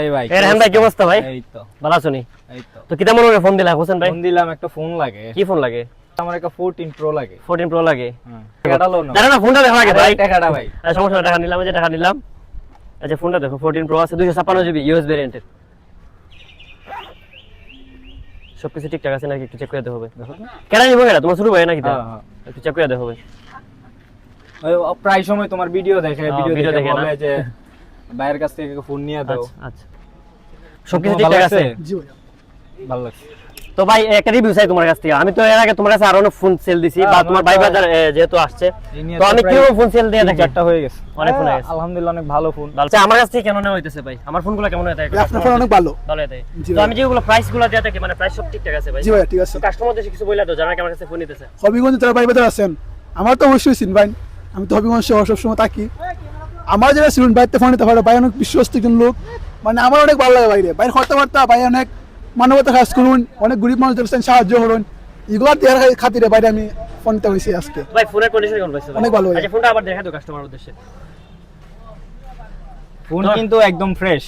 এই ভাই এরহান ভাই কি অবস্থা ভাই? এই তো ভালো আছো নি? এই তো তো কিটা মনে করে ফোন দিলা হোসেন ভাই? ফোন দিলাম, একটা ফোন লাগে। কি ফোন লাগে? আমার একটা 14 প্রো লাগে। 14 প্রো লাগে? হ্যাঁ, টাকাটা লো না। দাঁড়া না, ফোনটা দেখো আগে ভাই। টাকাটা ভাই, আচ্ছা সমস্যা নাই, টাকা নিলাম, এই যে টাকা নিলাম। আচ্ছা ফোনটা দেখো, 14 প্রো আছে, 256 জিবি ইউএস ভেরিয়েন্টের। সবকিছু ঠিকঠাক আছে নাকি একটু চেক করে দিতে হবে। দেখো তো। কেন নিব কেন? তোমার শুরু হয় নাকি? হ্যাঁ হ্যাঁ, একটু চেক করে দিতে হবে। ওই প্রায় সময় তোমার ভিডিও দেখে, ভিডিও ভিডিও দেখে দেখে না? বলে যে ভাইয়ের কাছ থেকে ফোন নিয়ে দাও। আচ্ছা আচ্ছা, সবকিছু তোমার ভালো ঠিকঠাক আছে? লাগছে? জি ভাইয়া। ভালো লাগছে। তো ভাই একটা রিভিউ চাই তোমার কাছ থেকে। আমি তো এর আগে তোমার কাছে আরো অনেক ফোন সেল দিছি, বা হ্যাঁ, তোমার আমার ভাই তো- বাজার যেহেতু আসছে, এই নিয়ে তো আমি প্রায় কিরকম ফোন সেল দিয়ে দেখি? 3-4টা হয়ে গেছে। অনেক ফোন হয়ে গেছে। আলহামদুলিল্লাহ, অনেক ভালো ফোন। আচ্ছা আমার কাছ থেকে কেন নেওয়া হইতেছে ভাই? আমার ফোনগুলো কেমন হয়ে থাকে? আপনার ফোন অনেক ভালো। ভালো হয়ে থাকে। জি তো ভাই। আমি যেগুলো প্রাইস গুলো দিয়ে থাকি, মানে প্রাইস সব ঠিকঠাক আছে ভাই? জি ভাইয়া ঠিক আছে। কাস্টমারদের কিছু বইলা তো, যারা কি আমার কাছে ফোন নিতেছে। হবিগঞ্জ যারা ভাই বাজার আছেন, আমার তো অবশ্যই চিন ভাই, আমি তো হবিগঞ্জ শহর সবসময় থাকি। আমার যারা সিলুন বাইতে ফোন নিতে পারে, ভাই অনেক বিশ্বস্ত একজন লোক, মানে আমার অনেক ভালো লাগে বাইরে বাইরে কথাবার্তা, ভাই অনেক মানবতা কাজ করুন, অনেক গরিব মানুষদের সাহায্য করুন, এগুলো দেওয়ার খাতিরে বাইরে আমি ফোন নিতে হয়েছি আজকে। ভাই ফোনের কন্ডিশন কেমন পাইছো? অনেক ভালো ভাই। আচ্ছা ফোনটা আবার দেখা দাও কাস্টমার উদ্দেশ্যে। ফোন কিন্তু একদম ফ্রেশ,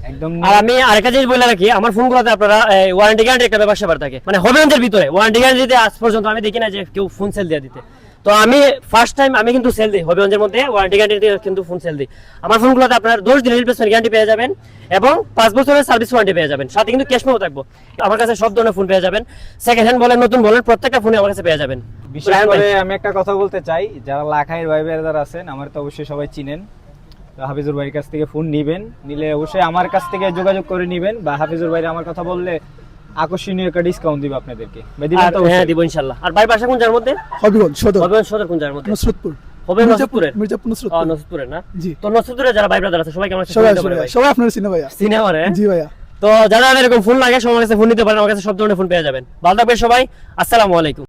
একদম আর আমি আরেকটা জিনিস বলে রাখি, আমার ফোনগুলোতে আপনারা ওয়ারেন্টি গ্যারান্টি একটা ব্যাপার স্যাপার থাকে, মানে হবিগঞ্জের ভিতরে ওয়ারেন্টি গ্যারান্টি দিতে আজ পর্যন্ত আমি দেখি না যে কেউ ফোন সেল দিয়ে দিতে। তো আমি ফার্স্ট টাইম আমি কিন্তু সেল দিই হবিগঞ্জের মধ্যে, ওয়ারেন্টি গ্যারান্টি দিয়ে কিন্তু ফোন সেল দিই। আমার ফোনগুলোতে আপনার 10 দিনের রিপ্লেসমেন্ট গ্যারান্টি পেয়ে যাবেন এবং 5 বছরের সার্ভিস ওয়ারেন্টি পেয়ে যাবেন, সাথে কিন্তু ক্যাশ মেও থাকবো। আমার কাছে সব ধরনের ফোন পেয়ে যাবেন, সেকেন্ড হ্যান্ড বলেন নতুন বলেন, প্রত্যেকটা ফোনে আমার কাছে পেয়ে যাবেন। বিশেষ করে আমি একটা কথা বলতে চাই, যারা লাখাইয়ের ভাই যারা আছেন, আমার তো অবশ্যই সবাই চিনেন, তো হাফিজুর ভাইয়ের কাছ থেকে ফোন নিবেন, নিলে অবশ্যই আমার কাছ থেকে যোগাযোগ করে নিবেন, বা হাফিজুর ভাই আমার কথা বললে আকর্ষণীয় একটা ডিসকাউন্ট দিব আপনাদেরকে। ভাই দিবেন তো? হ্যাঁ দিব ইনশাআল্লাহ। আর ভাই বাসা কোন জায়গার মধ্যে? হবিগঞ্জ সদর, হবিগঞ্জ সদর কোন জায়গার মধ্যে? নুসরতপুর। হবিগঞ্জ নসরতপুরের? মির্জাপুর নুসরতপুর। নসরতপুরের না? জি। তো নসরতপুরে যারা ভাই ব্রাদার আছে সবাই কেমন আছে? সবাই সবাই আপনার চিনে ভাইয়া। সিনেমার জি ভাইয়া। তো যারা এরকম ফোন লাগে সবার কাছে ফোন নিতে পারেন, আমার কাছে সব ধরনের ফোন পেয়ে যাবেন। ভালো থাকবেন সবাই, আসসালামু আলাইকুম।